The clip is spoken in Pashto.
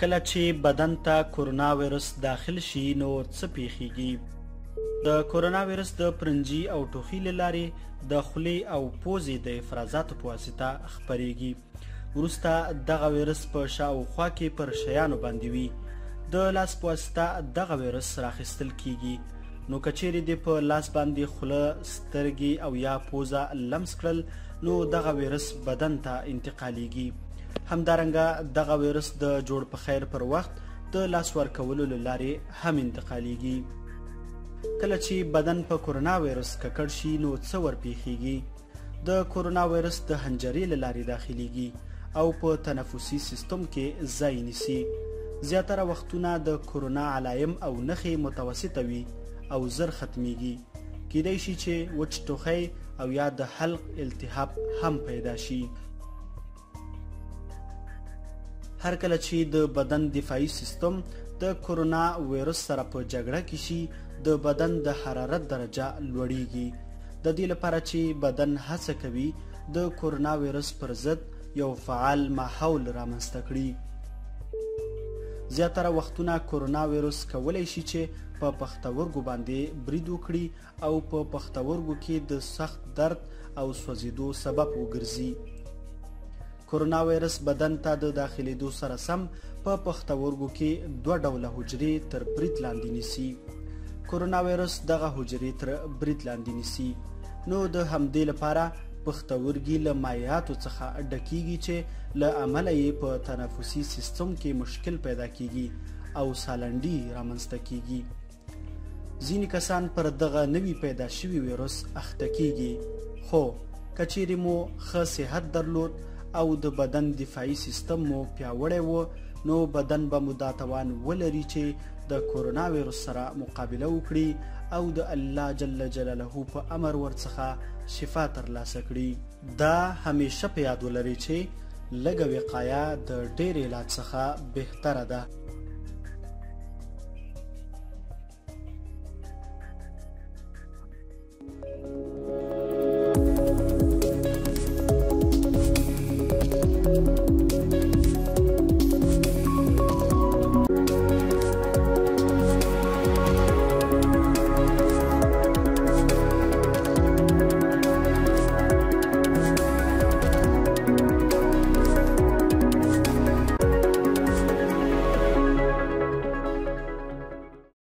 کله چې بدن ته کورونا وایرس داخل شي نو څه پیښیږي؟ د کورونا وایرس د پرنجي او ټوخي له لارې د خولې او پوزې د افرازاتو په واسطه خپریږي. وروسته دغه وایرس په شاوخوا کې پر شیانو باندې وي. د لاس په واسطه دغه وایرس راخیستل کیږي. نو کچېرې دې په لاس باندې خوله، سترګې او یا پوزه لمس کړل نو دغه وایرس بدن ته انتقالیږي. همدارنګه دغه وایرس د جوړ په خیر پر وخت د لاس ورکولو له لارې هم انتقالیږي. کله چې بدن په کورونا وایرس ککړ شي نو څه ورپېښیږي؟ د کورونا وایرس د حنجرې له لارې داخلیږي او په تنفسي سیستم کې ځای نیسي. زیاتره وختونه د کورونا علایم او نښې متوسطه وي او زر ختمیږي. کیدای شي چې وچ ټوخی او یا د حلق التهاب هم پیدا شي. هر کله چې د بدن دفاعي سیستم د کورونا وایرس سره په جګړه کې شي د بدن د حرارت درجه لوړیږي. د دې لپاره چې بدن هڅه کوي د کورونا وایرس پر ضد یو فعال ماحول رامنځته کړي. زیاتره وختونه کورونا وایرس کولی شي چې په پښتورګو باندې برید وکړي او په پښتورګو کې د سخت درد او سوځېدو سبب وګرځي. کورونا وایرس بدن ته د داخلېدو سره سم په پښتورګو کې دوه ډوله حجرې تر برید لاندې نیسي. کورونا وایرس دغه حجرې تر برید لاندې نیسي. نو د همدې لپاره پښتورګي له مایعاتو څخه ډکیږي چې له امله یې په تنفسي سیستم کې مشکل پیدا کیږي او سالنډي رامنځته کیږي. ځینې کسان پر دغه نوي پیدا شوي وایرس اخته کیږي. خو کچېرې مو ښه صحت درلود او د بدن دفاعي سیستم مو پیاوړی و نو بدن به مو دا توان ولري چې د کورونا وایرس سره مقابله وکړي او د الله جل جلاله په امر ورڅخه شفا ترلاسه کړي. دا همیشه په یاد ولرئ چې لږه وقایه د ډېر علاج څخه بهتره ده.